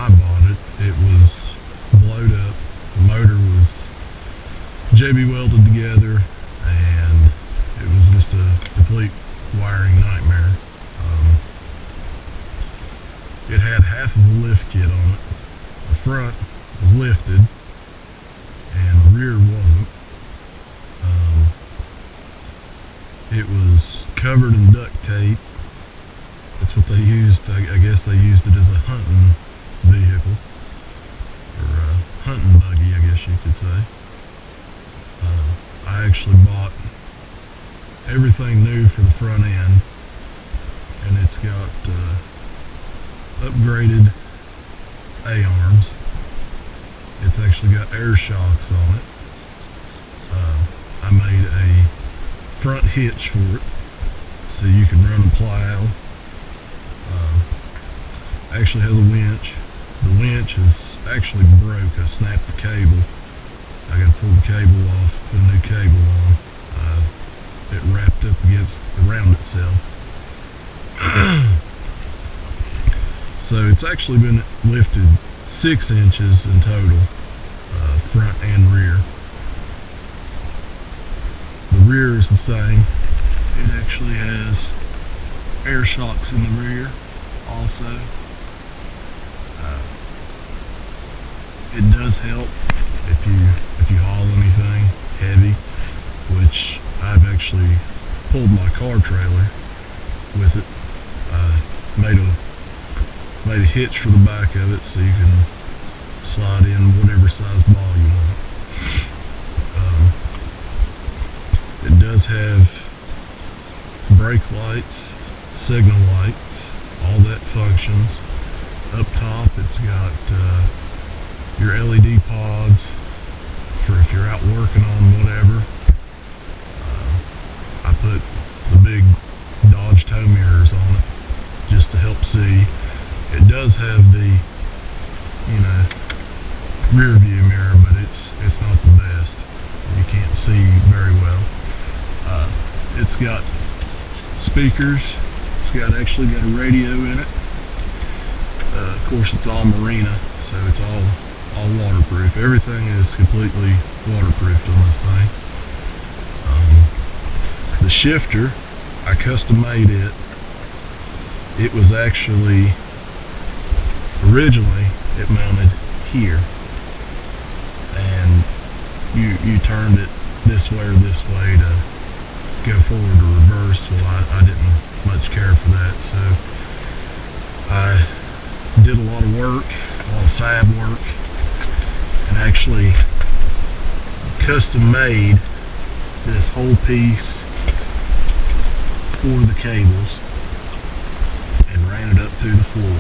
I bought it, it was blowed up. The motor was JB welded together, and it was just a complete wiring nightmare. It had half of a lift kit on it. The front was lifted, and the rear wasn't. It was covered in duct tape. That's what they used. I guess they used it as a hunting vehicle, or a hunting buggy, I guess you could say. I actually bought everything new for the front end, and it's got upgraded A-arms. It's actually got air shocks on it. I made a front hitch for it so you can run a plow. Actually has a winch. The winch is actually broke. I snapped the cable. I gotta pull the cable off, put a new cable on. It wrapped up around itself. So it's actually been lifted 6 inches in total, front and rear. The rear is the same. It actually has air shocks in the rear also. It does help if you haul anything heavy, which I've actually pulled my car trailer with it. Made a hitch for the back of it so you can slide in whatever size ball you want. It does have brake lights, signal lights, all that functions. Up top it's got your LED pods for if you're out working on whatever. I put the big Dodge tow mirrors on it just to help see. It does have the, rear view mirror, but it's not the best. You can't see very well. It's got speakers. It's actually got a radio in it. Of course, it's all Marina, so it's all waterproof. Everything is completely waterproofed on this thing. The shifter, I custom made it. It was actually originally it mounted here, and you turned it this way or this way to go forward or reverse. Well, I didn't much care for that, so I did a lot of work, a lot of fab work, and actually custom made this whole piece for the cables and ran it up through the floor.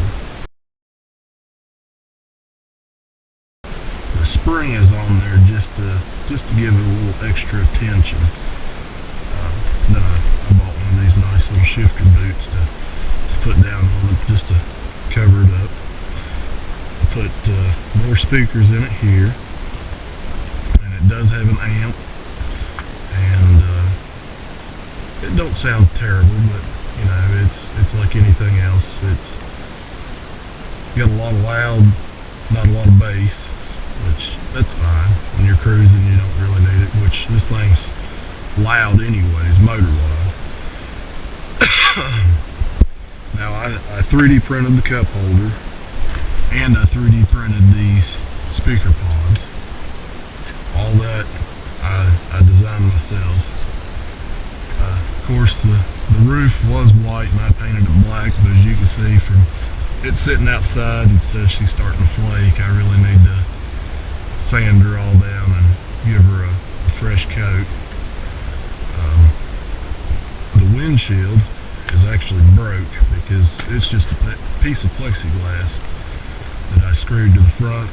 The spring is on there just to give it a little extra attention. Then I bought one of these nice little shifter boots to put down on it just to cover it up. I put more speakers in it here, and it does have an amp, and it don't sound terrible, but it's like anything else. It's got a lot of loud, not a lot of bass, which that's fine. When you're cruising, you don't really need it, which this thing's loud anyways, motor-wise. Now I 3D printed the cup holder, and I 3D printed these speaker pods. All that I designed myself. Of course, the roof was white and I painted it black, but as you can see from it sitting outside and stuff, she's starting to flake. I really need to sand her all down and give her a fresh coat. The windshield is actually broke because it's just a piece of plexiglass that I screwed to the front,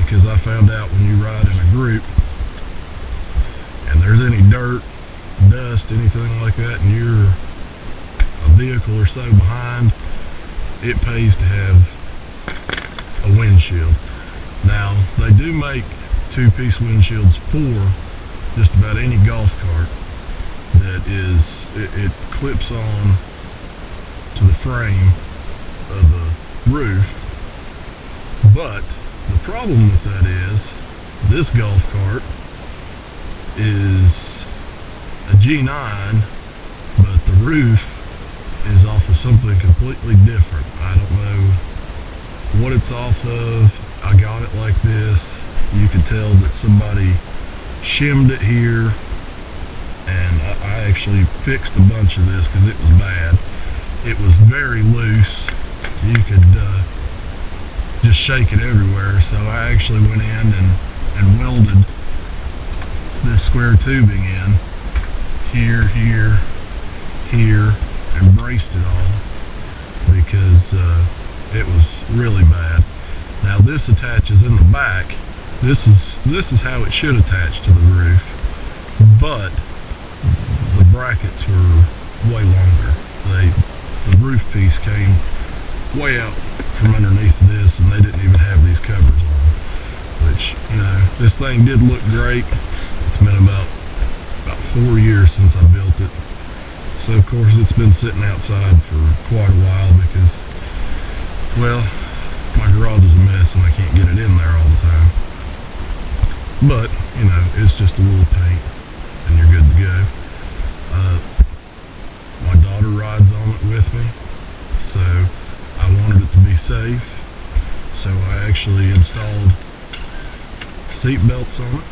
because I found out when you ride in a group and there's any dirt, dust, anything like that, and you're a vehicle or so behind, it pays to have a windshield. Now, they do make 2-piece windshields for just about any golf cart. That is, it clips on to the frame of the roof, But the problem with that is this golf cart is a G9, but the roof is off of something completely different. I don't know what it's off of. I got it like this. You can tell that somebody shimmed it here, and I actually fixed a bunch of this because it was bad. It was very loose. You could just shake it everywhere. So I actually went in and welded this square tubing in here, here, here, and braced it all because it was really bad. Now this attaches in the back. This is how it should attach to the roof, but the brackets were way longer. The roof piece came way out from underneath this, and they didn't even have these covers on. Which, you know, this thing did look great. It's been about 4 years since I built it, so of course it's been sitting outside for quite a while because, well, my garage is a mess and I can't get it in there all the time. But, you know, it's just a little paint and you're good to go. My daughter rides on it with me, so I wanted it to be safe, so I actually installed seat belts on it.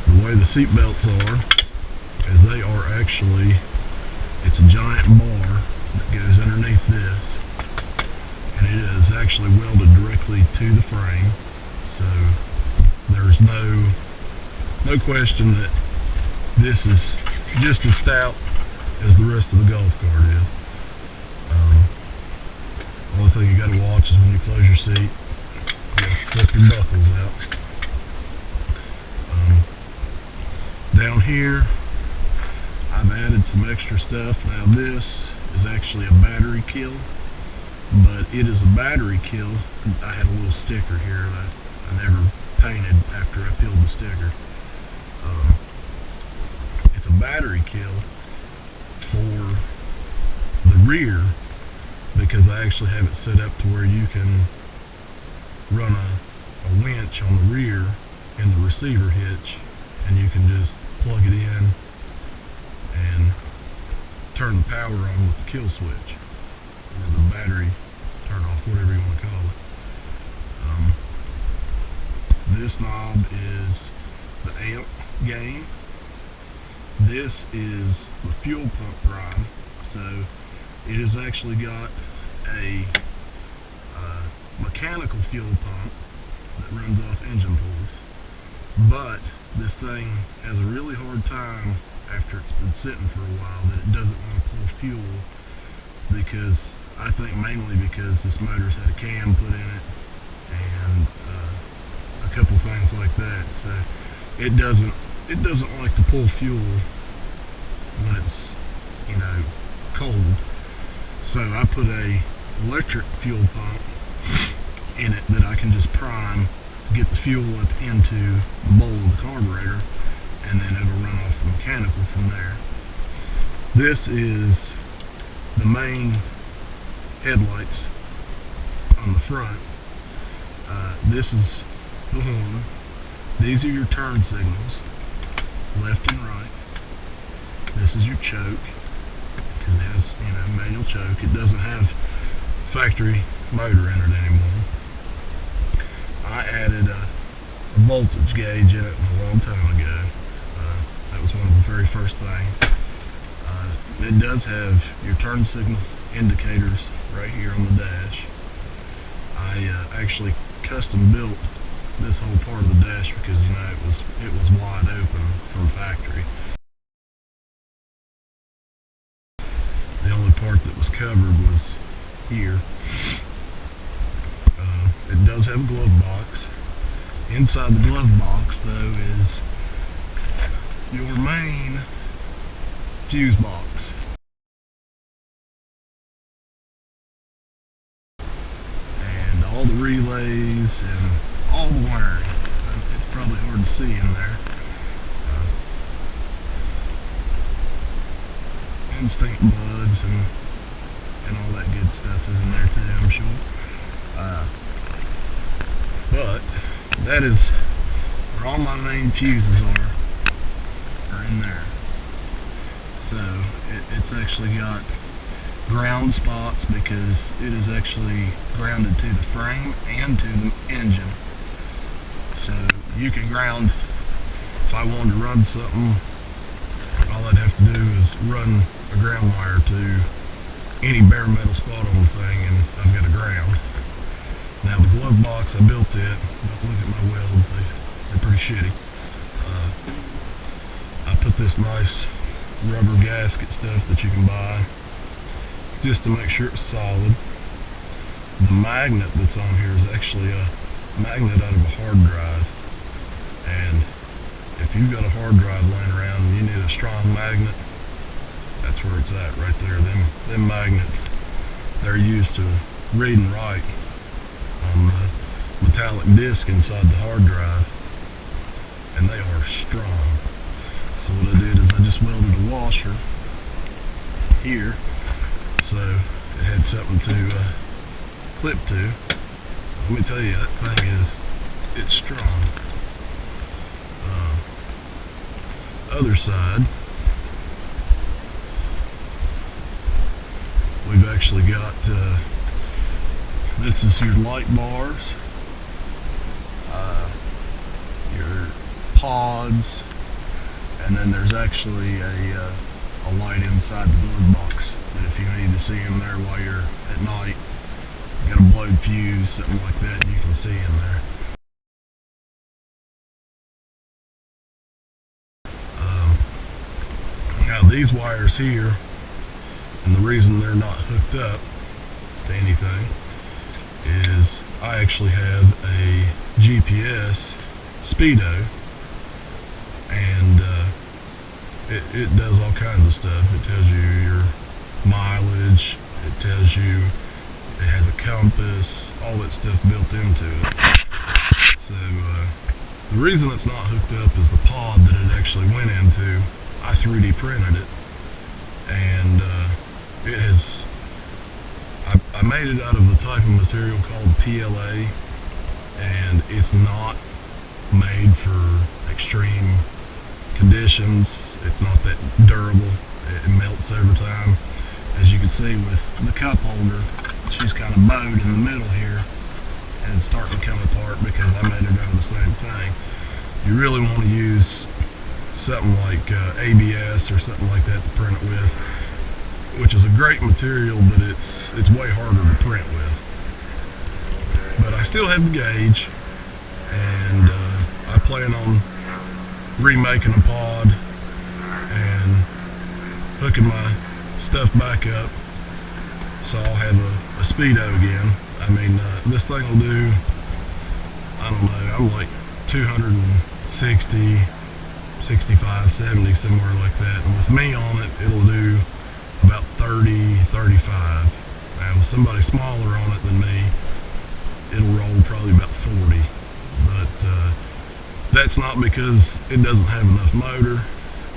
The way the seat belts are is they are actually, it's a giant bar that goes underneath this, and it is actually welded directly to the frame, so there's no question that this is just as stout as the rest of the golf cart is. The only thing you got to watch is when you close your seat, you'll flip your buckles out. Down here, I've added some extra stuff. Now this is actually a battery kill, but it is a battery kill. I had a little sticker here that I never painted after I peeled the sticker. It's a battery kill for the rear because I actually have it set up to where you can run a winch on the rear in the receiver hitch, and you can just plug it in and turn the power on with the kill switch, or the battery turn off, whatever you want to call it. This knob is the amp gain. This is the fuel pump rod, so it has actually got a mechanical fuel pump that runs off engine pulleys, but this thing has a really hard time after it's been sitting for a while that it doesn't want to pull fuel, because I think mainly because this motor's had a cam put in it and a couple things like that, so it doesn't like to pull fuel when it's, you know, cold. So I put a electric fuel pump in it that I can just prime to get the fuel up into the bowl of the carburetor, and then it'll run off the mechanical from there. This is the main headlights on the front. This is the horn. These are your turn signals, left and right. This is your choke, because it has, you know, manual choke. It doesn't have factory motor in it anymore. I added a voltage gauge in it a long time ago. That was one of the very first things. It does have your turn signal indicators right here on the dash. I actually custom built this whole part of the dash because, you know, it was wide open from factory. The only part that was covered was here. It does have a glove box. Inside the glove box, though, is your main fuse box. And all the relays and all the wiring. It's probably hard to see in there. Instinct plugs and all that good stuff is in there too, I'm sure. But that is where all my main fuses are in there. So it's actually got ground spots because it is actually grounded to the frame and to the engine. So you can ground, if I wanted to run something, all I'd have to do is run a ground wire to any bare metal spot on the thing and I've got a ground. Now the glove box, I built it, but look at my welds, they're pretty shitty. I put this nice rubber gasket stuff that you can buy just to make sure it's solid. The magnet that's on here is actually a magnet out of a hard drive, and if you've got a hard drive laying around and you need a strong magnet, that's where it's at right there. Them magnets, they're used to read and write on the metallic disc inside the hard drive, and they are strong. So what I did is I just welded a washer here so it had something to clip to. Let me tell you, that thing it's strong. Other side, we've actually got this is your light bars, your pods, and then there's actually a light inside the glove box that if you need to see them there while you're at night, got a blowed fuse, something like that, you can see in there. Now these wires here, and the reason they're not hooked up to anything is I actually have a GPS speedo, and it does all kinds of stuff. It tells you your mileage, it tells you, it has a compass, all that stuff built into it. So the reason it's not hooked up is the pod that it actually went into, I 3D printed it, and it has, I made it out of the type of material called PLA, and it's not made for extreme conditions. It's not that durable. It melts over time. As you can see with the cup holder, she's kind of bowed in the middle here and it's starting to come apart because I made it out of the same thing. You really want to use something like ABS or something like that to print it with, which is a great material, but it's way harder to print with. But I still have the gauge, and I plan on remaking a pod and hooking my stuff back up so I'll have a speedo again. I mean, this thing will do, I don't know, I'm like 260, 65, 70, somewhere like that, and with me on it, it'll do about 30, 35. Now with somebody smaller on it than me, it'll roll probably about 40, but that's not because it doesn't have enough motor,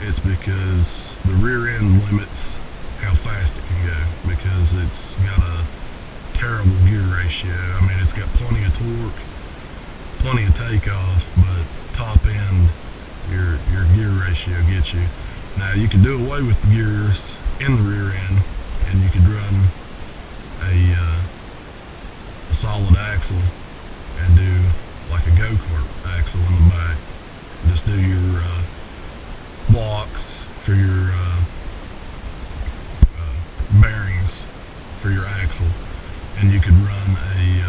it's because the rear end limits how fast it can go, because it's got a terrible gear ratio. I mean, it's got plenty of torque, plenty of takeoff, but top end, your gear ratio gets you. Now you can do away with the gears in the rear end, and you could run a solid axle and do like a go-kart axle in the back. Just do your blocks for your bearings for your axle, and you could run a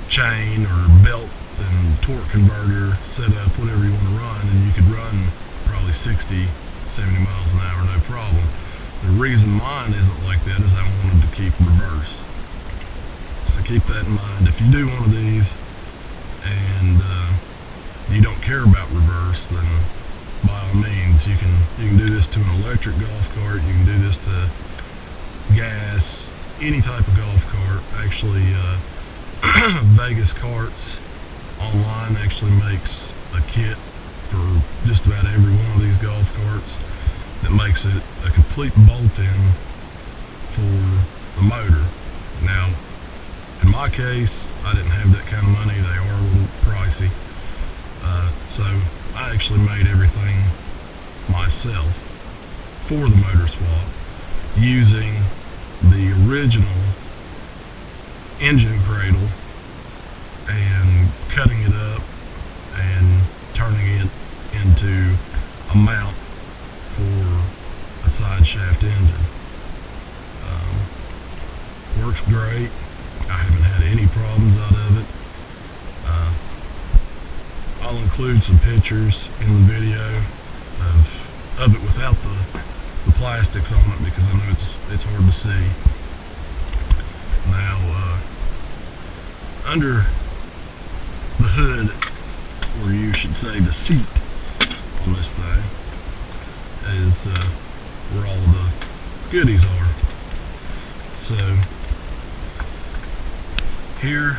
chain or belt and torque converter setup, whatever you want to run, and you could run probably 60, 70 miles an hour, no problem. The reason mine isn't like that is I wanted to keep reverse. So keep that in mind. If you do one of these and you don't care about reverse, then by all means you can do this to an electric golf cart, you can do this to gas, any type of golf cart. Actually, Vegas Carts online actually makes a kit for just about every one of these golf carts that makes it a complete bolt-in for the motor. Now, in my my case, I didn't have that kind of money. They are a little pricey. So I actually made everything myself for the motor swap using the original engine cradle and cutting it up and turning it into a mount for a side shaft engine. Works great. I haven't had any problems out of it. I'll include some pictures in the video of it without the plastics on it, because I know it's hard to see. Now, under the hood, or you should say the seat on this thing, is where all the goodies are. So here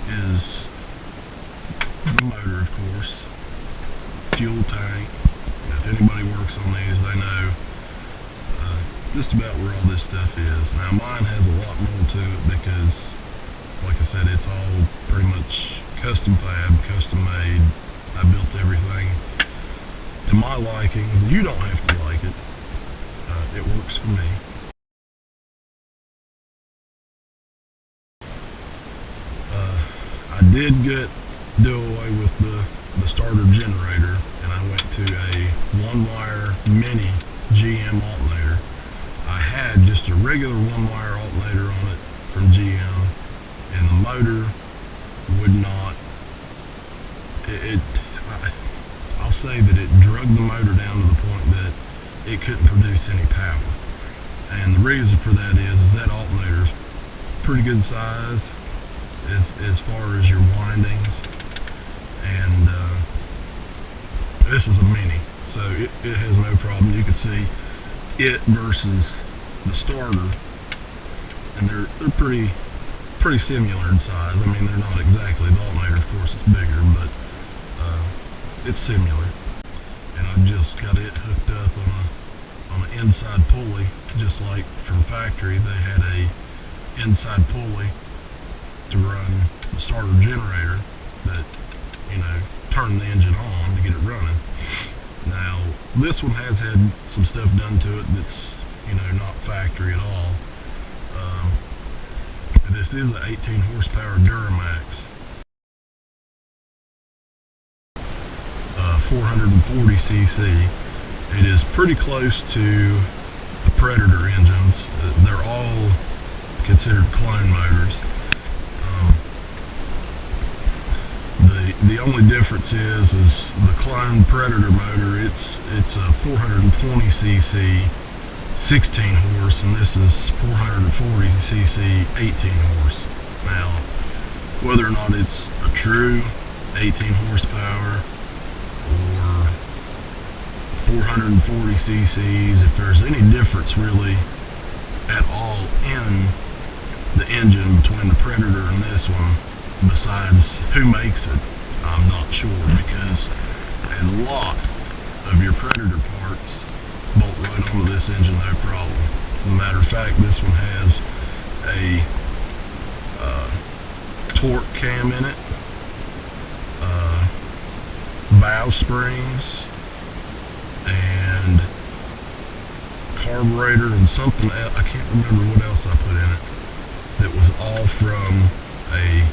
is the motor, of course, fuel tank. If anybody works on these, they know just about where all this stuff is. Now mine has a lot more to it because, like I said, it's all pretty much custom fab, custom made. I built everything to my likings. You don't have to like it. It works for me. I did do away with the starter generator, and I went to a one-wire mini GM alternator. I had just a regular one-wire alternator on it from GM, and the motor would not. I'll say that it drug the motor down to the point that it couldn't produce any power. And the reason for that is that alternator is pretty good size as far as your windings, and this is a mini, so it has no problem. You can see it versus the starter, and they're pretty similar in size. I mean, they're not exactly, the alternator of course is bigger, but it's similar. And I've just got it hooked up on an inside pulley, just like from factory. They had a inside pulley to run the starter generator that, you know, turn the engine on to get it running. Now this one has had some stuff done to it that's, you know, not factory at all. This is an 18 horsepower Duramax, 440 cc. It is pretty close to the Predator engines. They're all considered clone motors. The only difference is the clone Predator motor. It's a 420 cc 16 horse, and this is 440 cc 18 horse. Now, whether or not it's a true 18 horsepower or 440 cc's, if there's any difference really at all in the engine between the Predator and this one, besides who makes it, I'm not sure, because a lot of your Predator parts bolt right onto this engine, no problem. As a matter of fact, this one has a torque cam in it, valve springs, and carburetor, and something else. I can't remember what else I put in it. That was all from a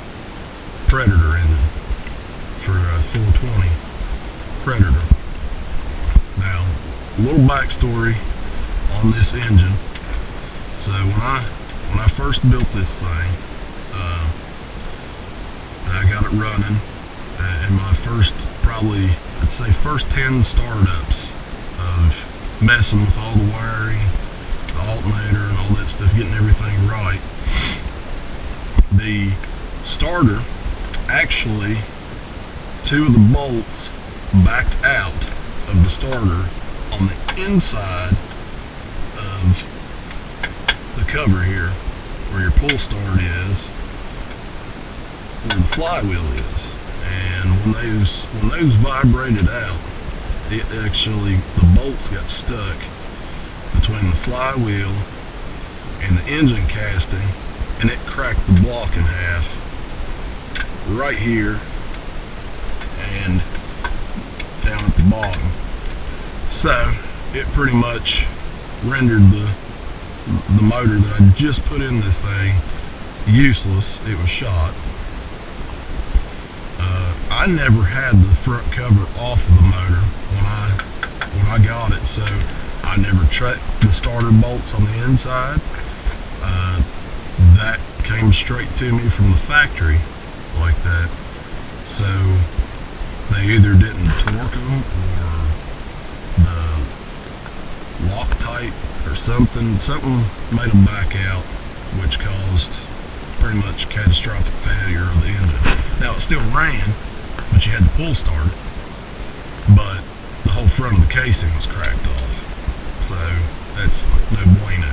Predator engine for a 420 Predator. Now, a little backstory on this engine. So when I first built this thing, I got it running, and my first, probably, I'd say first 10 startups of messing with all the wiring, the alternator and all that stuff, getting everything right. The starter, actually, two of the bolts backed out of the starter on the inside of the cover here, where your pull start is, where the flywheel is. And when those vibrated out, it actually, the bolts got stuck between the flywheel and the engine casting, and it cracked the block in half right here and down at the bottom. So it pretty much rendered the motor that I just put in this thing useless. It was shot. I never had the front cover off of the motor when I got it, so I never checked the starter bolts on the inside. That came straight to me from the factory like that. So they either didn't torque them or the Loctite or something made them back out, which caused pretty much catastrophic failure of the engine. Now it still ran, but you had to pull start it, but the whole front of the casing was cracked off, so that's no bueno.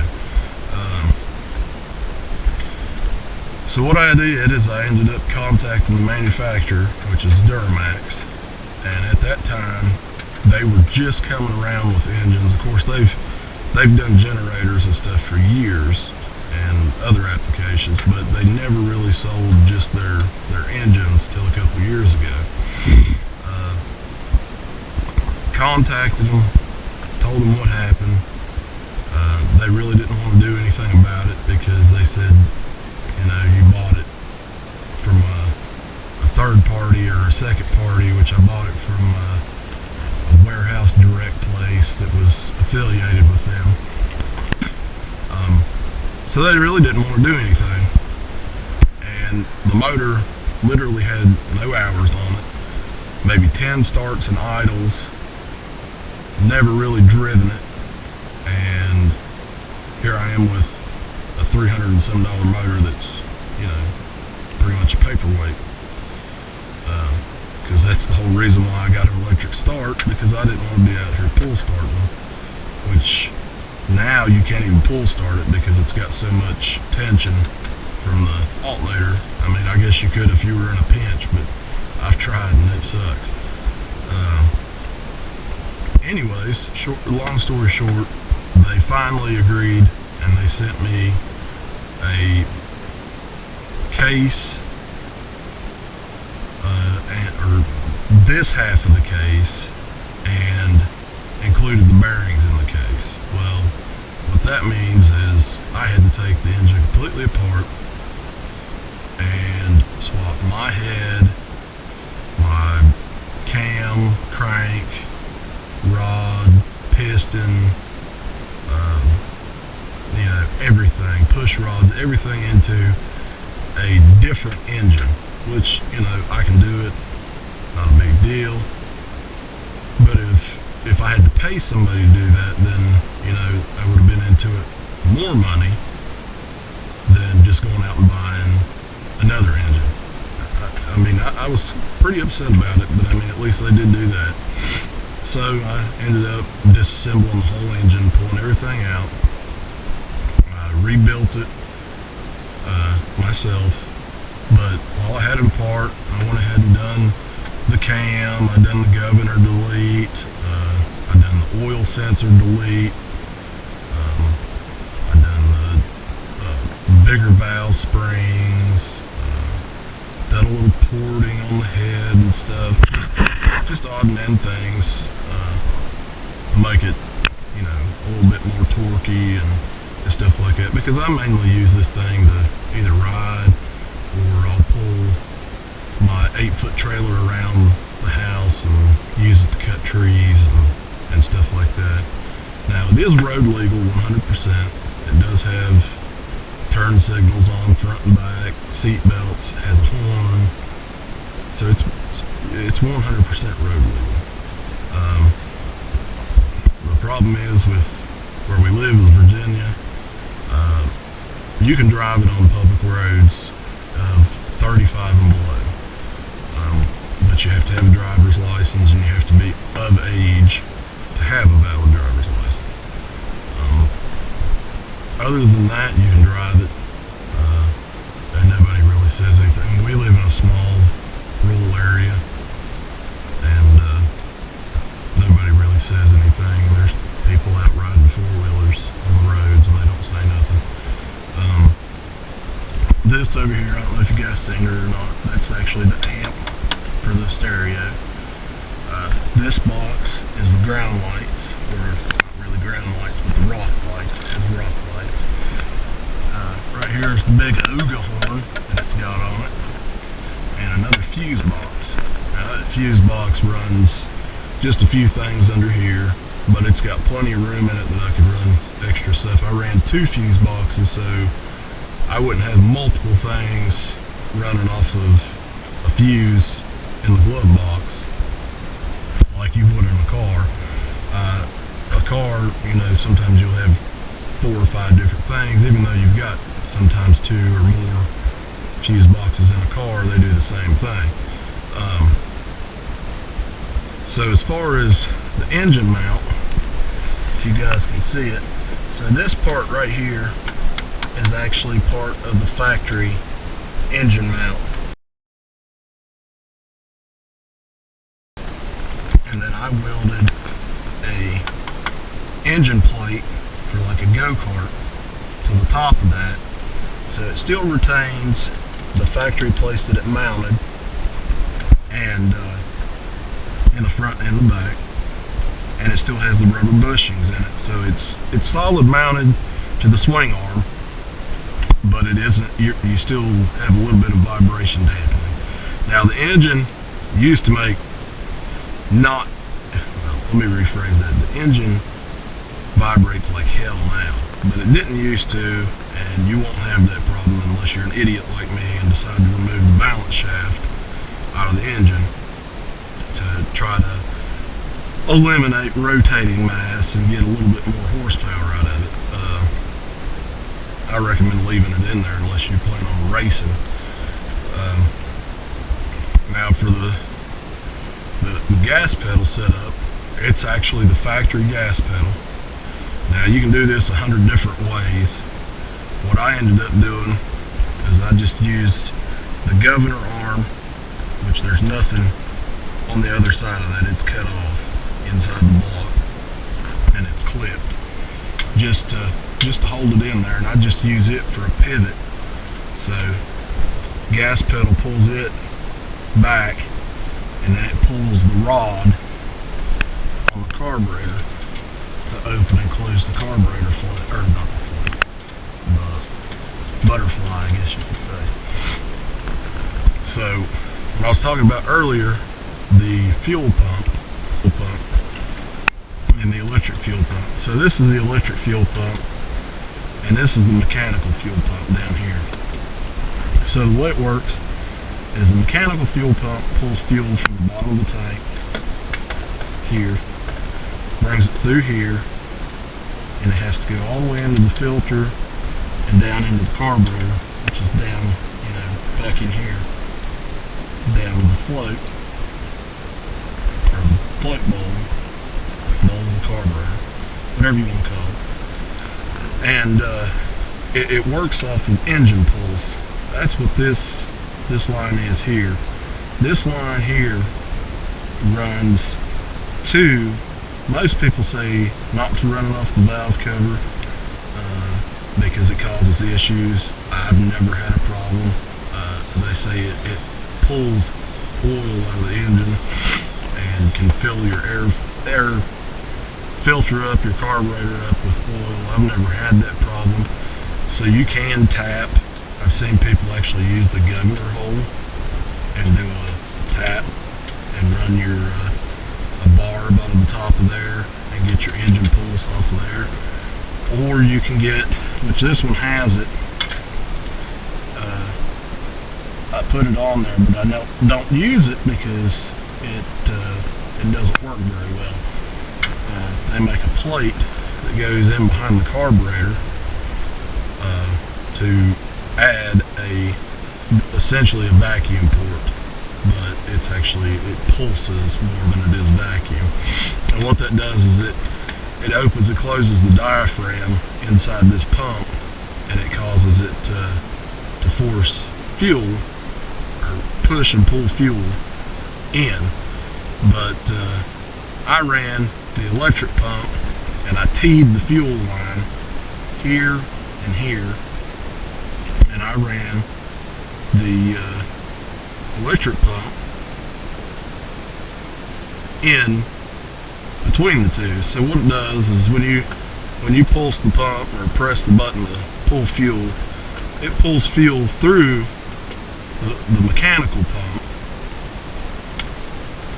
So what I did is I ended up contacting the manufacturer, which is Duramax, and at that time they were just coming around with engines. Of course they've done generators and stuff for years and other applications, but they never really sold just their engines till a couple years ago. Contacted them, told them what happened. They really didn't want to do anything about it because they said, you know, you bought it from a third party or a second party, which I bought it from a warehouse direct place that was affiliated with them. So they really didn't want to do anything. And the motor literally had no hours on it, maybe 10 starts and idles, never really driven it, and here I am with a $300 and some motor that's, you know, pretty much a paperweight. Because that's the whole reason why I got an electric start, because I didn't want to be out here pull starting, which now you can't even pull start it because it's got so much tension from the alternator. I mean, I guess you could if you were in a pinch, but I've tried and it sucks. Anyways, long story short, they finally agreed and they sent me a case, or this half of the case, and included the bearings in the case. Well, what that means is I had to take the engine completely apart and swap my head, my cam, crank, rod, piston, you know, everything, push rods, everything into a different engine, which, you know, I can do it, not a big deal. But if I had to pay somebody to do that, then, you know, I would have been into it more money than just going out and buying another engine. I mean, I was pretty upset about it, but I mean, at least they did do that. So I ended up disassembling the whole engine, pulling everything out. I rebuilt it myself, but while I had it apart, I went ahead and done the cam, I done the governor delete, I done the oil sensor delete, I done the bigger valve springs, done a little porting on the head and stuff, just odd and end things, make it, you know, a little bit more torquey and stuff like that, because I mainly use this thing to either ride or I'll pull my 8-foot trailer around the house and use it to cut trees and stuff like that. Now it is road legal 100%. It does have turn signals on front and back, seat belts, has a horn, so it's 100% road legal. The problem is with where we live is Virginia. You can drive it on public roads of 35 and below, but you have to have a driver's license and you have to be of age to have a valid driver's license. Other than that, you can drive it, and nobody really says anything. We live in a small rural area, and nobody really says anything. There's people out riding four-wheelers on the roads and they don't say nothing. this over here, I don't know if you guys seen it or not, that's actually the amp for the stereo. This box is the ground lights, or not really ground lights, but the rock lights. It has rock lights. Right here is the big Ooga horn that it's got on it, and another fuse box. Now that fuse box runs just a few things under here, but it's got plenty of room in it that I could run extra stuff. I ran 2 fuse boxes, so I wouldn't have multiple things running off of a fuse in the glove box like you would in a car. A car, you know, sometimes you'll have 4 or 5 different things, even though you've got sometimes 2 or more fuse boxes in a car, they do the same thing. So as far as the engine mount, if you guys can see it, so this part right here is actually part of the factory engine mount. And then I welded a engine plate for like a go-kart to the top of that, so it still retains the factory place that it mounted, and in the front and the back, and it still has the rubber bushings in it, so it's solid mounted to the swing arm, but it isn't, you still have a little bit of vibration dampening. Now the engine used to make not, well, let me rephrase that, the engine vibrates like hell now, but it didn't used to, and you won't have that problem unless you're an idiot like me and decide to remove the balance shaft out of the engine to try to eliminate rotating mass and get a little bit more horsepower out of it. I recommend leaving it in there unless you plan on racing. Now for the gas pedal setup, it's actually the factory gas pedal. Now you can do this 100 different ways. What I ended up doing is I just used the governor arm, which there's nothing on the other side of that, it's cut off inside the block and it's clipped just to hold it in there, and I just use it for a pivot. So gas pedal pulls it back, and then it pulls the rod on the carburetor to open and close the carburetor float, or not the float, the butterfly, I guess you could say. So when I was talking about earlier, the fuel pump and the electric fuel pump. So this is the electric fuel pump, and this is the mechanical fuel pump down here. So the way it works is the mechanical fuel pump pulls fuel from the bottom of the tank here, brings it through here, and it has to go all the way into the filter and down into the carburetor, which is down, you know, back in here, down to the float, or the float bowl of the carburetor, whatever you want to call it. And it works off of engine pulse. That's what this line is here. This line here runs to, most people say not to run it off the valve cover because it causes issues. I've never had a problem. They say it pulls oil out of the engine and can fill your air filter up, your carburetor up with oil. I've never had that problem. So you can tap. I've seen people actually use the governor hole and do a tap and run your a bar about the top of there and get your engine pulse off of there. Or you can get, which this one has it, I put it on there, but I don't use it because it doesn't work very well. They make a plate that goes in behind the carburetor to add essentially a vacuum port, but it's actually, it pulses more than it is vacuum. And what that does is it opens and closes the diaphragm inside this pump, and it causes it to force fuel, or push and pull fuel in. But I ran the electric pump and I teed the fuel line here and here, and I ran the electric pump in between the two. So what it does is when you pulse the pump or press the button to pull fuel, it pulls fuel through the mechanical pump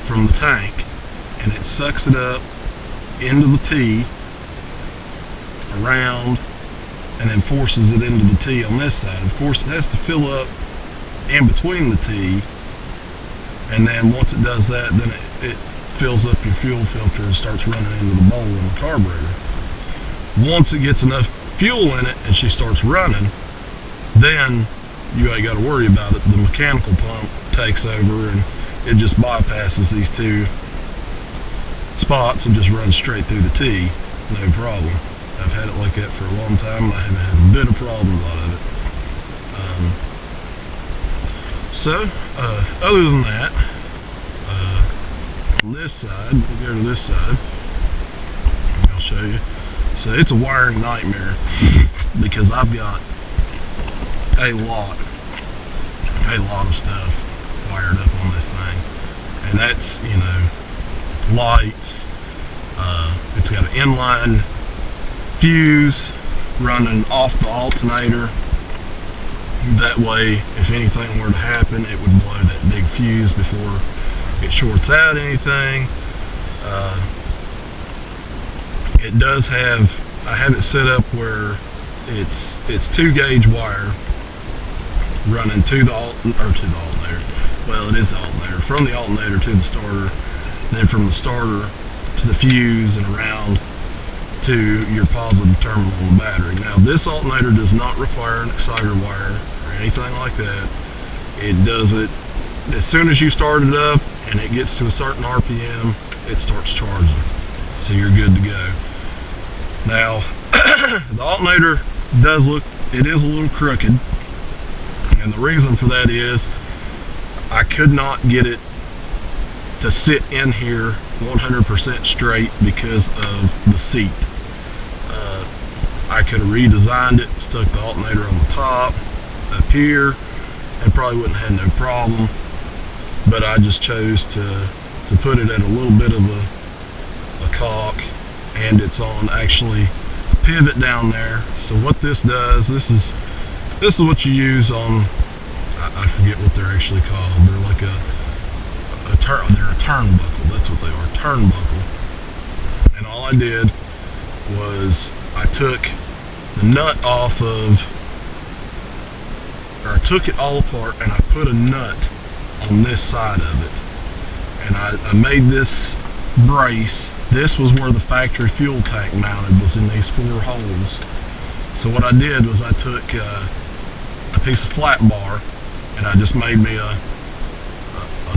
from the tank, and it sucks it up into the T, around, and then forces it into the T on this side. Of course, it has to fill up in between the T, and then once it does that, then it fills up your fuel filter and starts running into the bowl in the carburetor. Once it gets enough fuel in it and she starts running, then you ain't got to worry about it. The mechanical pump takes over and it just bypasses these two spots and just runs straight through the T, no problem. I've had it like that for a long time, and I haven't had a bit of problems out of it. Other than that, on this side, we'll go to this side, I'll show you. So it's a wiring nightmare because I've got a lot of stuff wired up on this thing, and that's, you know, lights, it's got an inline fuse running off the alternator. That way, if anything were to happen, it would blow that big fuse before it shorts out anything. It does have, I have it set up where it's 2-gauge wire running to the alternator. Well, it is the alternator. From the alternator to the starter, then from the starter to the fuse and around to your positive terminal on the battery. Now, this alternator does not require an exciter wire or anything like that. It does it as soon as you start it up and it gets to a certain RPM, it starts charging. So you're good to go. Now, the alternator does look, it is a little crooked, and the reason for that is I could not get it to sit in here 100% straight because of the seat. I could have redesigned it, stuck the alternator on the top, up here, and probably wouldn't have had no problem, but I just chose to put it at a little bit of a cock, and it's on actually a pivot down there. So what this does, this is what you use on, I forget what they're actually called. They're like they're a turnbuckle. That's what they are, turnbuckle. And all I did was I took the nut off of, or I took it all apart and I put a nut on this side of it. And I made this brace. This was where the factory fuel tank mounted, was in these 4 holes. So what I did was I took a piece of flat bar and I just made me a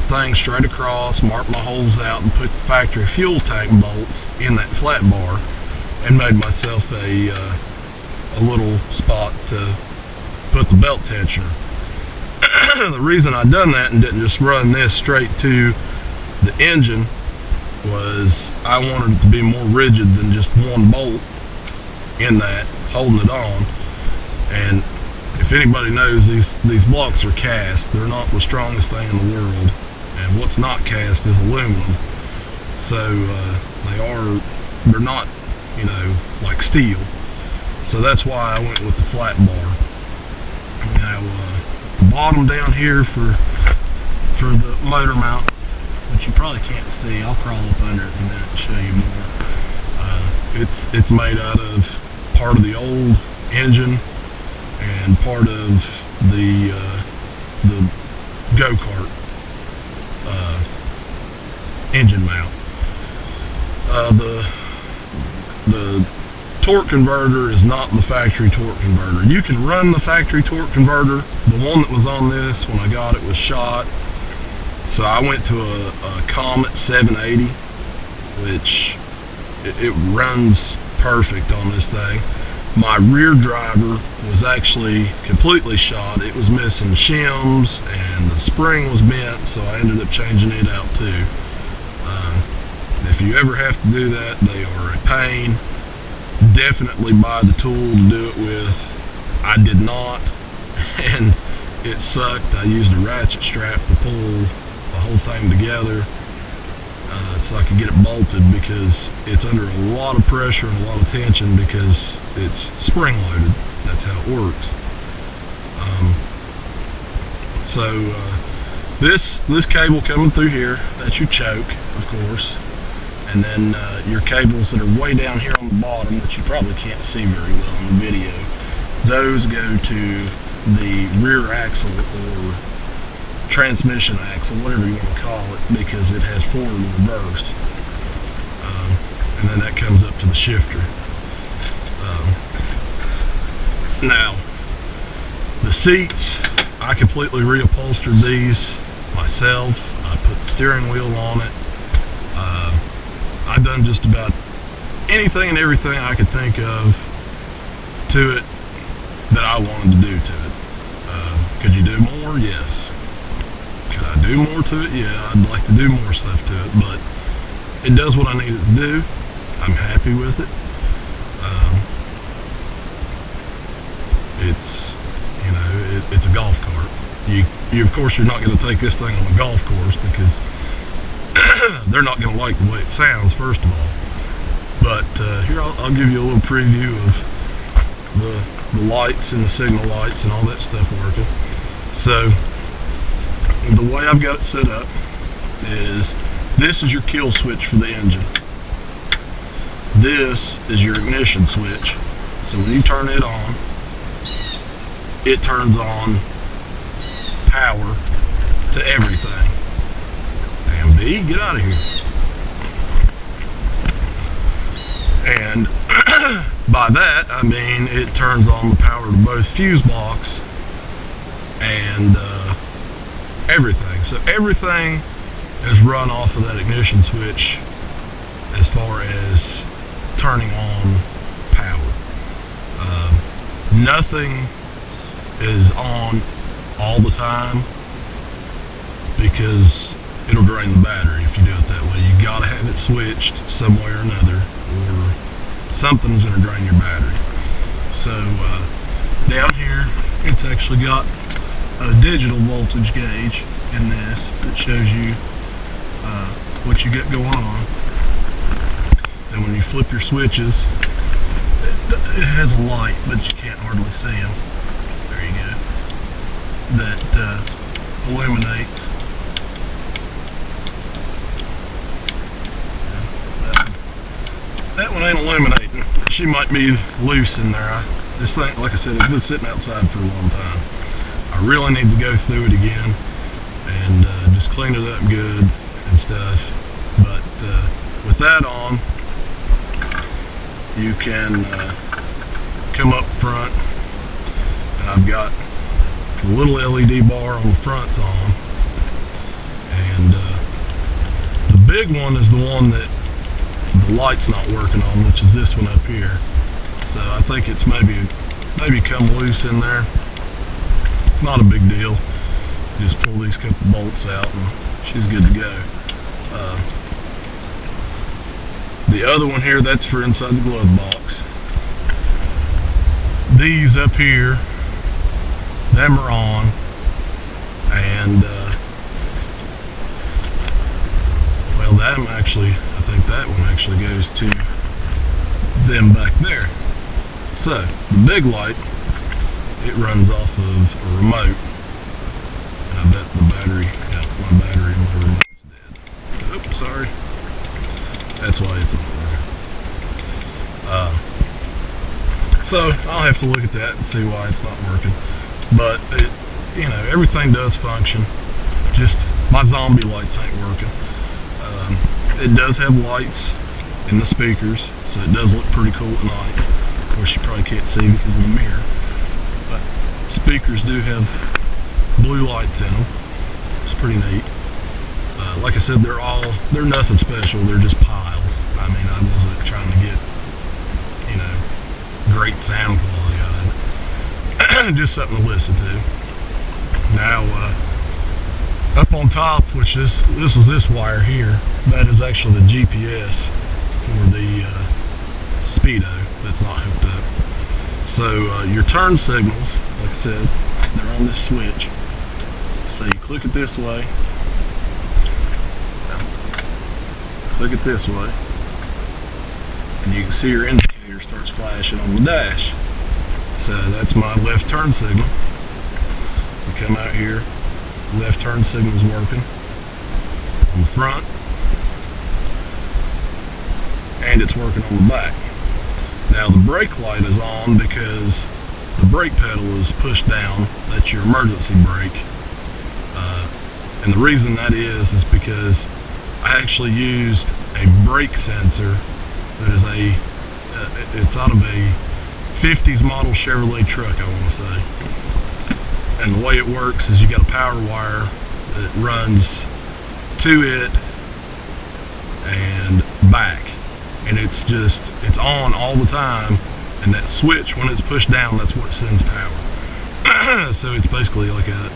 thing straight across, marked my holes out, and put the factory fuel tank bolts in that flat bar, and made myself a little spot to put the belt tensioner. The reason I done that and didn't just run this straight to the engine was I wanted it to be more rigid than just one bolt in that holding it on. And if anybody knows, these blocks are cast. They're not the strongest thing in the world, and what's not cast is aluminum. So they're not, you know, like steel. So that's why I went with the flat bar. Now the bottom down here for the motor mount, which you probably can't see, I'll crawl up under it in a minute and show you more. It's made out of part of the old engine and part of the go-kart engine mount. The torque converter is not the factory torque converter. You can run the factory torque converter. The one that was on this when I got it was shot. So I went to a Comet 780, which it runs perfect on this thing. My rear driver was actually completely shot. It was missing shims and the spring was bent, so I ended up changing it out too. If you ever have to do that, they are a pain. Definitely buy the tool to do it with. I did not, and it sucked. I used a ratchet strap to pull the whole thing together so I could get it bolted, because it's under a lot of pressure and a lot of tension because it's spring loaded. That's how it works. This cable coming through here, that's your choke, of course, and then your cables that are way down here on the bottom that you probably can't see very well in the video, those go to the rear axle or transmission axle, whatever you want to call it, because it has forward and reverse, and then that comes up to the shifter. Now the seats, I completely reupholstered these myself. I put the steering wheel on it. I've done just about anything and everything I could think of to it that I wanted to do to it. Could you do more? Yes. Could I do more to it? Yeah, I'd like to do more stuff to it, but it does what I need it to do. I'm happy with it. It's, you know, it's a golf cart. You of course, you're not going to take this thing on a golf course because they're not going to like the way it sounds, first of all. But here, I'll give you a little preview of the lights and the signal lights and all that stuff working. So the way I've got it set up is, this is your kill switch for the engine. This is your ignition switch. So when you turn it on, it turns on power to everything. Damn B, get out of here. And by that I mean it turns on the power to both fuse box and everything. So everything is run off of that ignition switch as far as turning on power. Nothing is on all the time because it'll drain the battery if you do it that way. You gotta have it switched some way or another, or something's gonna drain your battery. So down here, it's actually got a digital voltage gauge in this that shows you what you got going on. And when you flip your switches, it has a light, but you can't hardly see them. There you go. That illuminates. That one ain't illuminating. She might be loose in there. This thing, like I said, it's been sitting outside for a long time. I really need to go through it again and just clean it up good and stuff. But with that on, you can come up front, and I've got the little LED bar on the front's on, and the big one is the one that the light's not working on, which is this one up here. So I think it's maybe come loose in there. Not a big deal. Just pull these couple bolts out and she's good to go. The other one here, that's for inside the glove box. These up here, them are on, and well, them actually, I think that one actually goes to them back there. So the big light, it runs off of a remote. And I bet the battery, yeah, my battery and my remote's dead. Oops, sorry. That's why it's not there. So I'll have to look at that and see why it's not working. But it, you know, everything does function. Just my zombie lights ain't working. It does have lights in the speakers, so it does look pretty cool at night. Of course, you probably can't see because of the mirror. But speakers do have blue lights in them. It's pretty neat. Like I said, they're nothing special. They're just piles. I mean, I wasn't trying to get, you know, great sound quality out of it. Just something to listen to. Now, up on top, which this is this wire here, that is actually the GPS for the Speedo that's not hooked up. So your turn signals, like I said, They're on this switch. So you click it this way, click it this way, and you can see your indicator starts flashing on the dash. So that's my left turn signal. You come out here, left turn signal is working on the front, and it's working on the back. Now the brake light is on because the brake pedal is pushed down. That's your emergency brake. And the reason that is because I actually used a brake sensor that is it's out of a 50s model Chevrolet truck, I want to say. And the way it works is you got a power wire that runs to it and back. And it's on all the time, and that switch, when it's pushed down, that's what sends power. So it's basically like a,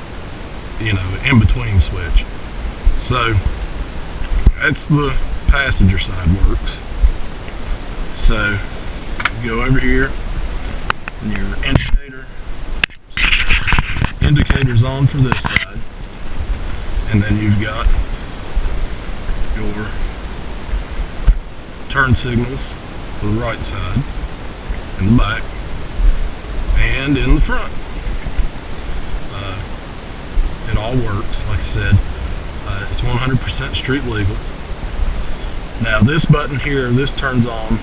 in-between switch. So that's the passenger side works. So you go over here, and your indicator's on for this side, and then you've got your turn signals for the right side, in the back, and in the front. It all works, like I said. It's 100% street legal. Now this button here, this turns on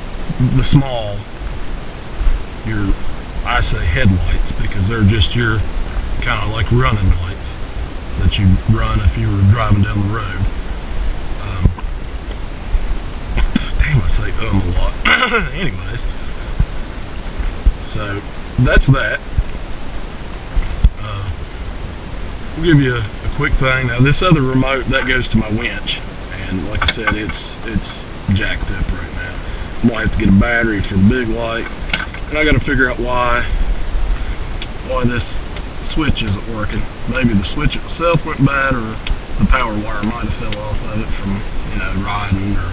the small, I say headlights, because they're just your kind of like running lights that you run if you were driving down the road. Damn, I say a lot. Anyways, so that's that. We'll give you a quick thing. Now this other remote, that goes to my winch, and like I said, it's jacked up right now. I'm gonna have to get a battery for the big light, and I gotta figure out why this switch isn't working. Maybe the switch itself went bad, or the power wire might have fell off of it from riding or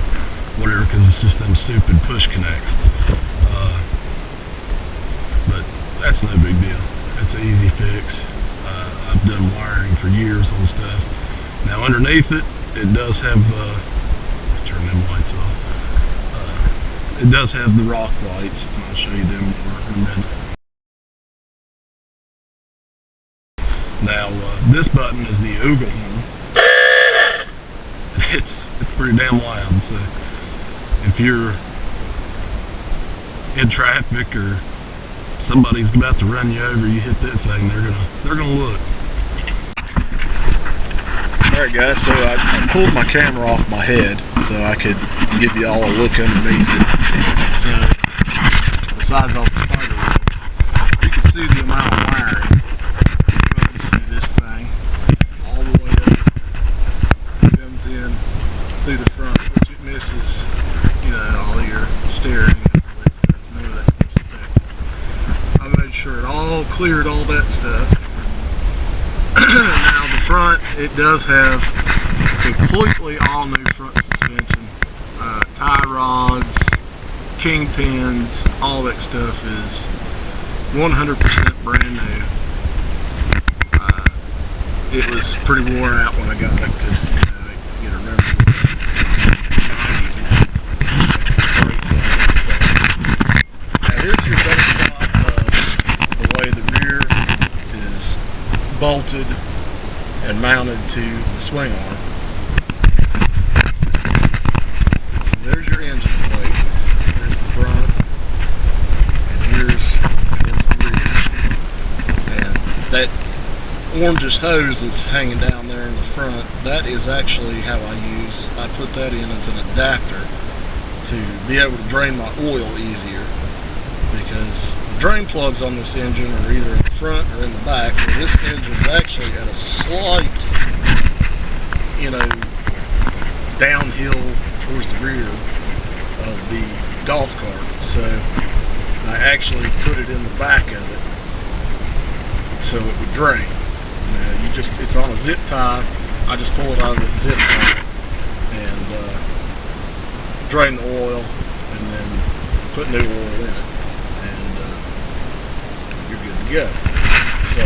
whatever, because it's just them stupid push connects. But that's no big deal. It's an easy fix. I've done wiring for years on stuff. Now underneath it, it does have, turn them lights off. It does have the rock lights, and I'll show you them more in a minute. Now this button is the Oogle horn. It's pretty damn loud, so if you're in traffic or somebody's about to run you over, you hit that thing, they're gonna look. Alright guys, so I pulled my camera off my head so I could give you all a look underneath it. So, besides all the spider webs, you can see the amount of wiring runs through this thing all the way up. It comes in through the front, which it misses, all your steering and all that stuff. None of that stuff's affected. I made sure it all cleared all that stuff. Now the front, it does have completely all new front suspension, tie rods, kingpins, all that stuff is 100% brand new. It was pretty worn out when I got it, because you remember this thing's 90s. Now here's your base shot of the way the rear is bolted and mounted to the swing arm. So there's your engine plate. There's the front, and here's the rear. And that orangish hose that's hanging down there in the front, that is actually how I put that in as an adapter to be able to drain my oil easier, because the drain plugs on this engine are either in the front or in the back. Well, this engine's actually at a slight, downhill towards the rear of the golf cart. So I actually put it in the back of it so it would drain. It's on a zip tie. I just pull it out of the zip tie and drain the oil, and then put new oil in it, and you're good to go. So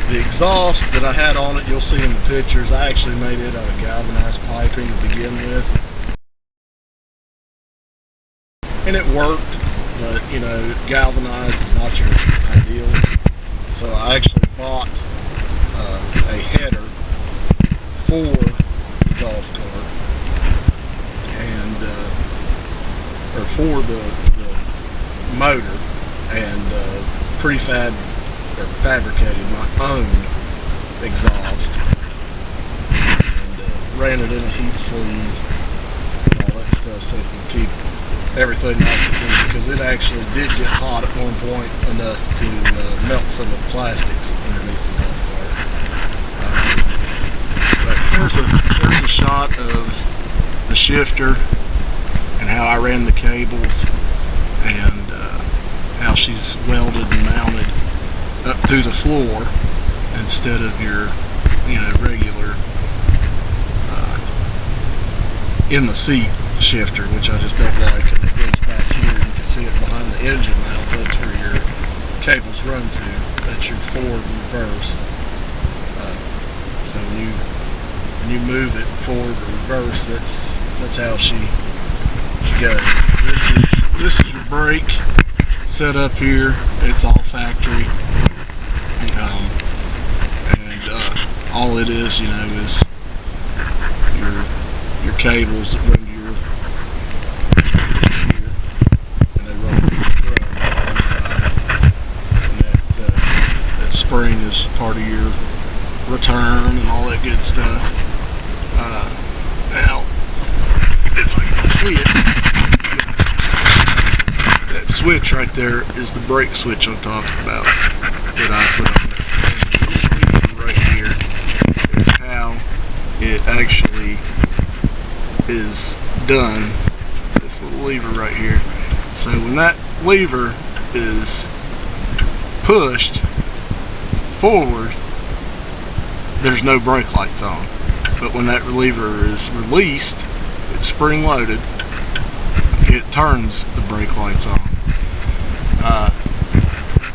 The exhaust that I had on it, you'll see in the pictures, I actually made it out of galvanized piping to begin with. And it worked, but you know, galvanized is not your ideal. So I actually bought a header for the golf cart, and or for the motor, and fabricated my own exhaust, and ran it in a heat sleeve and all that stuff so it can keep everything nice and cool, because it actually did get hot at one point enough to melt some of the plastics underneath the golf cart. But there's a shot of the shifter and how I ran the cables, and how she's welded and mounted up through the floor instead of your, you know, regular in the seat shifter, which I just don't like. And it goes back here, you can see it behind the engine mount. That's where your cables run to. That's your forward and reverse. So when you move it forward or reverse, that's how she goes. This is your brake set up here. It's all factory, and all it is, you know, is your cables that run to your here, and they run to your drums on both sides, and that spring is part of your return and all that good stuff. Now, if I can see it, that switch right there is the brake switch I'm talking about that I put on there. This lever right here is how it actually is done. This little lever right here. So when that lever is pushed forward, there's no brake lights on. But when that lever is released, it's spring loaded, it turns the brake lights on.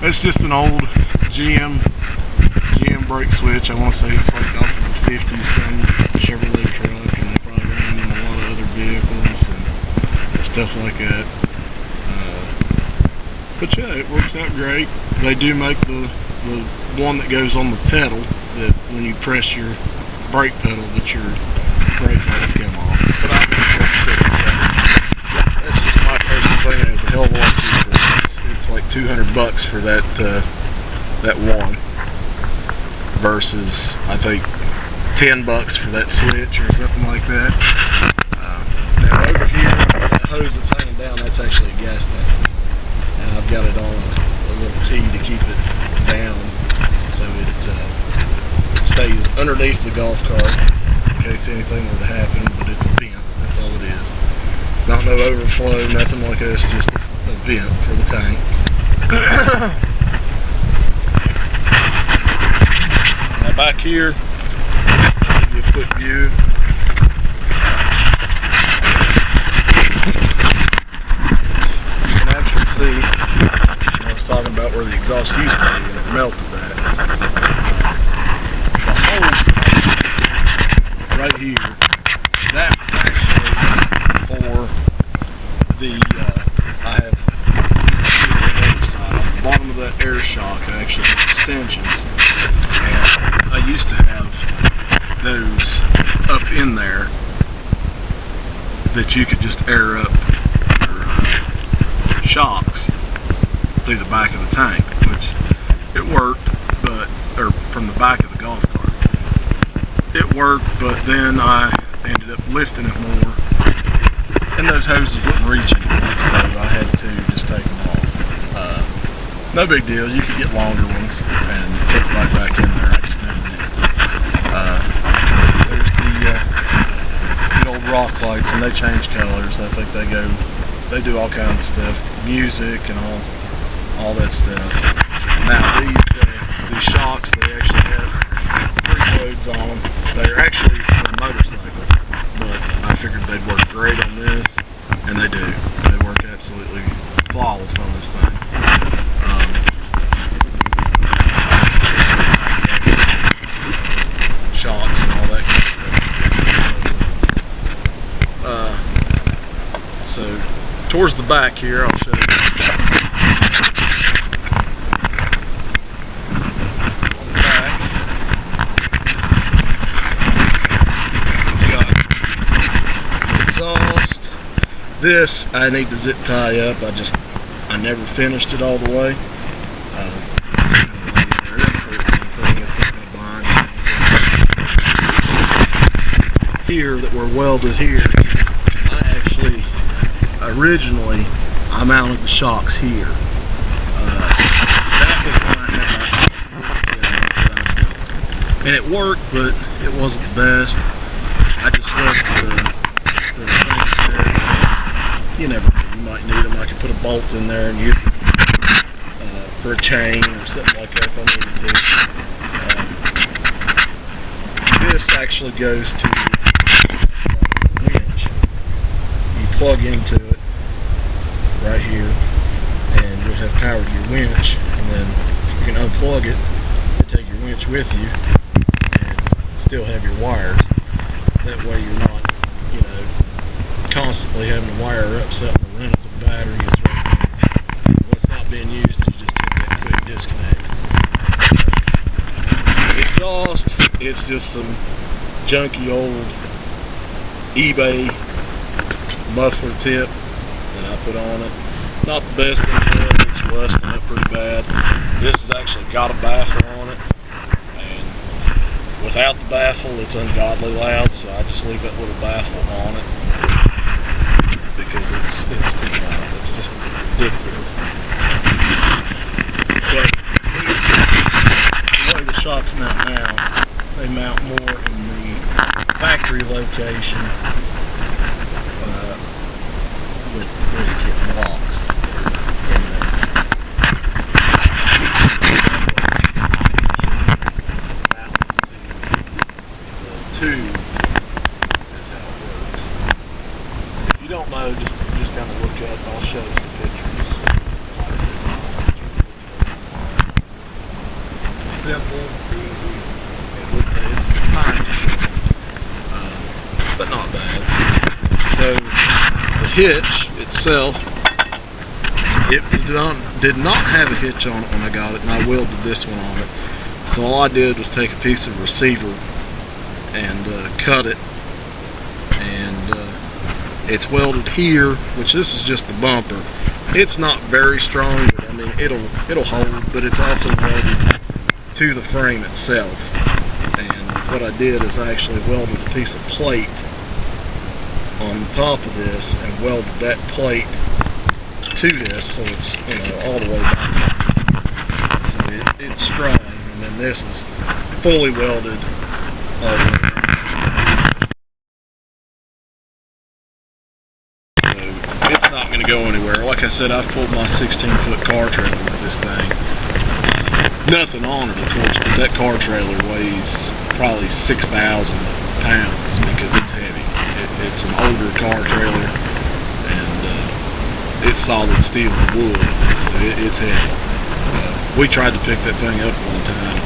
It's just an old GM brake switch. I want to say it's like off of a 50-some Chevrolet truck, and they probably ran in a lot of other vehicles and stuff like that. But yeah, it works out great. They do make the one that goes on the pedal, that when you press your brake pedal, that your brake lights come on. But I don't want to sit on that. That's just my personal thing. It's a hell of a lot cheaper. It's like $200 for that one, versus I think $10 for that switch or something like that. Now over here, that hose that's hanging down, that's actually a gas tank, and I've got it on a little T to keep it down so it stays underneath the golf cart in case anything were to happen. But it's a vent, that's all it is. It's not no overflow, nothing like that. It's just a vent for the tank. Now back here, I'll give you a quick view. You can actually see, I was talking about where the exhaust used to be, and it melted that. The hole right here, that was actually for the, I have the bottom of that air shock, I actually have extensions, and I used to have those up in there that you could just air up your shocks through the back of the tank, which it worked, but, or from the back of the golf cart. It worked, but then I ended up lifting it more, and those hoses wouldn't reach anymore, so I had to just take them off. No big deal, you could get longer ones and put it right back in there. I just never did. There's the old rock lights, and they change colors. I think they do all kinds of stuff, music and all that stuff. Now these shocks, they actually have 3 loads on them. They're actually for a motorcycle, but I figured they'd work great on this, and they do. They work absolutely flawless on this thing. towards the back here, I'll show you. On the back, we've got exhaust. This I need to zip tie up. I never finished it all the way. Here that were welded here, originally I mounted the shocks here. That was when I had my, and it worked, but it wasn't the best. I just left the things there because you never know, you might need them. I could put a bolt in there and use it for a chain or something like that if I needed to. This actually goes to winch. You plug into it right here and you'll have power to your winch, and then you can unplug it and take your winch with you and still have your wires. That way you're not, you know, constantly having to wire up something or run up the battery. It's right there. What's not being used, you just take that quick disconnect. Exhaust, it's just some junky old eBay muffler tip that I put on it. Not the best in the world, it's rusting up pretty bad. This has actually got a baffle on it, and without the baffle it's ungodly loud, so I just leave that little baffle on it because it's too loud. It's just ridiculous. But the way the shocks mount now, they mount more in the factory location with kit blocks in there. The tube is how it works. If you don't know, just kind of look up. I'll show you some pictures. Simple, easy. It's kind of simple, but not bad. So the hitch itself, it did not have a hitch on it when I got it, and I welded this one on it. So all I did was take a piece of receiver and cut it, and it's welded here, which this is just the bumper. It's not very strong, but I mean it'll hold, but it's also welded to the frame itself. And what I did is I actually welded a piece of plate on the top of this and welded that plate to this, so it's, you know, all the way back. So it's strong, and then this is fully welded all the way around. So it's not going to go anywhere. Like I said, I've pulled my 16-foot car trailer with this thing. Nothing on it, of course, but that car trailer weighs probably 6,000 pounds because it's heavy. It's an older car trailer, and it's solid steel and wood, so it's heavy. We tried to pick that thing up one time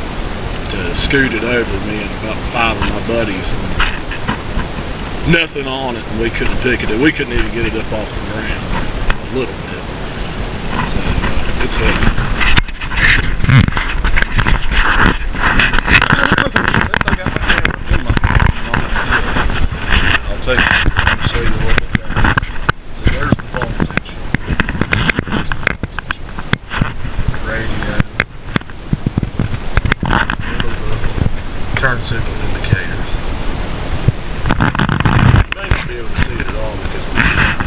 to scoot it over, me and about 5 of my buddies, and nothing on it, and we couldn't pick it. We couldn't even get it up off the ground a little bit. So it's heavy. I'll show you what we've got. So there's the voltage. There's the voltage. Radio. The turn signal indicators. You may not be able to see it at all because of the sound.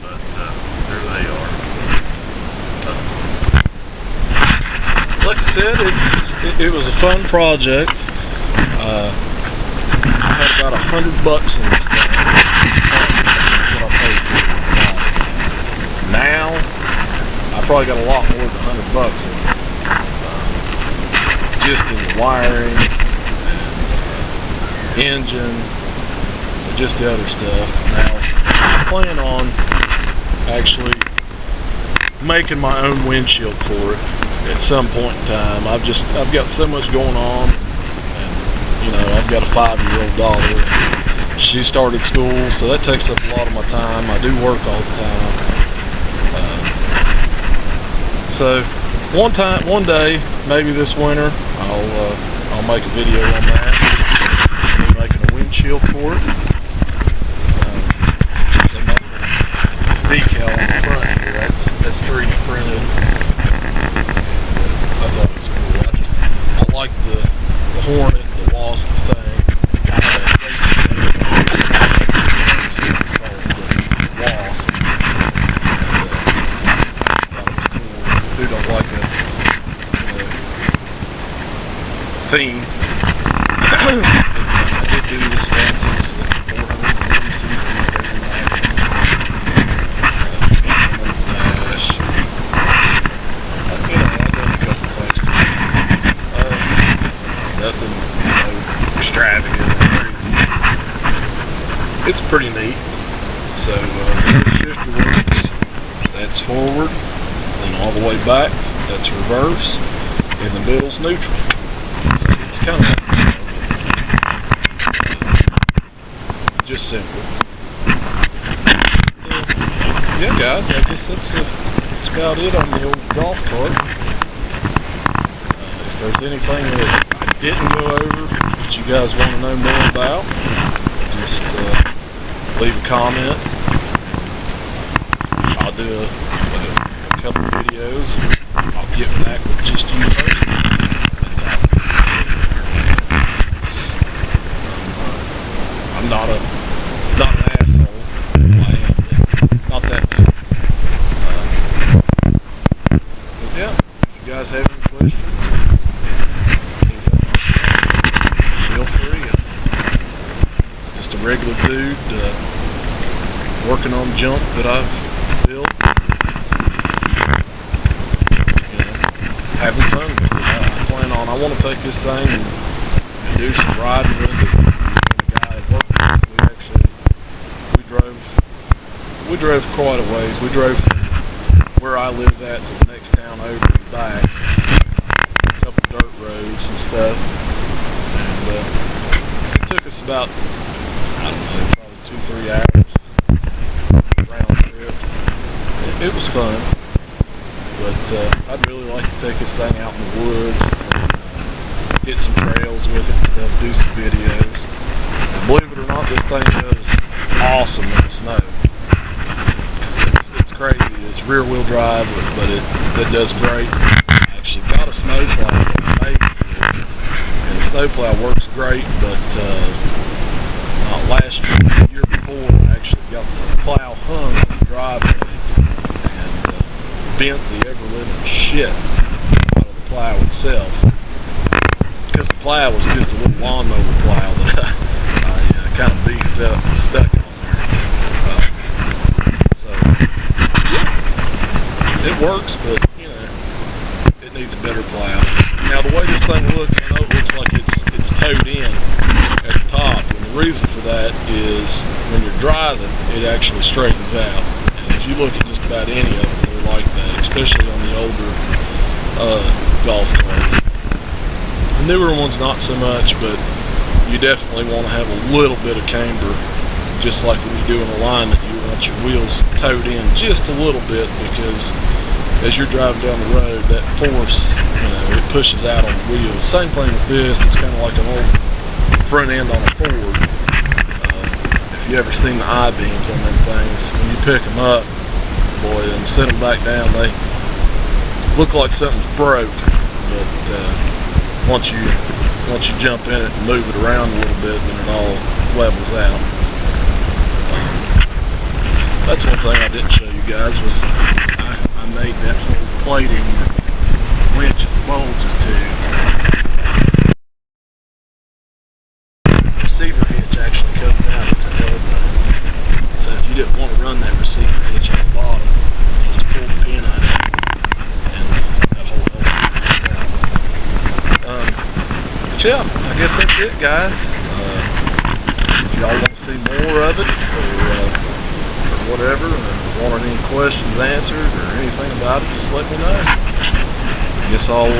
But there they are. Like I said, it was a fun project. I had about $100 in this thing. That's what I paid for it. Now, I probably got a lot more than $100 in it. Just in the wiring, and engine, and just the other stuff. Now, I plan on actually making my own windshield for it at some point in time. I've got so much going on. You know, I've got a 5-year-old daughter. she started school, so that takes up a lot of my time. I do work all the time. So one day, maybe this winter, I'll make a video on that. I'm making a windshield for it. So decal on the front here. That's 3D printed. I thought it was cool. I like the Hornet, the Wasp thing. Who don't like a theme. I did do the Stanton's 440cc axles. Dash. I've done a couple things to it. It's nothing, extravagant or crazy. It's pretty neat. So, the shifter works. That's forward. Then all the way back, that's reverse, and the middle's neutral. So it's kind of just simple. Yeah, guys, I guess that's about it on the old golf cart. If there's anything that I didn't go over that you guys want to know more about, just leave a comment. I'll do a couple videos, and I'll get back with just you personally. I'm not an asshole. I am, not that bad. But yeah, if you guys have any questions, feel free. Just a regular dude working on junk that I've built. Having fun with it. I want to take this thing and do some riding with it. And the guy I worked with, we drove quite a ways. We drove from where I lived at to the next town over and back. A couple dirt roads and stuff. And it took us about, I don't know, probably 2-3 hours round trip. It was fun. But I'd really like to take this thing out in the woods and hit some trails with it and stuff, do some videos. And believe it or not, this thing does awesome in the snow. It's crazy. It's rear wheel drive, but it does great. I actually got a snowplow that I made for it. And the snowplow works great, but last year, the year before, I actually got the plow hung on the driveway. Bent the ever-living shit out of the plow itself, because the plow was just a little lawnmower plow that I kind of beefed up and stuck it on there. So yeah, it works, but it needs a better plow. Now the way this thing looks, I know it looks like it's towed in at the top, and the reason for that is when you're driving, it actually straightens out. And if you look at just about any of them, like that, especially on the older golf carts. The newer ones not so much, but you definitely want to have a little bit of camber, just like when you do an alignment. You want your wheels towed in just a little bit, because as you're driving down the road, that force, it pushes out on the wheels. Same thing with this. It's kind of like an old front end on a Ford. If you ever seen the I-beams on them things, when you pick them up, boy, and set them back down, they look like something's broke. But once you jump in it and move it around a little bit, then it all levels out. That's one thing I didn't show you guys, was I made that whole plating that the winch is bolted to. The receiver hitch actually comes out. It's an elbow. So if you didn't want to run that receiver hitch on the bottom, you just pull the pin out of it, and that whole elbow comes out. But yeah, I guess that's it, guys. If y'all want to see more of it, or whatever, or want any questions answered, or anything about it, just let me know. I guess I'll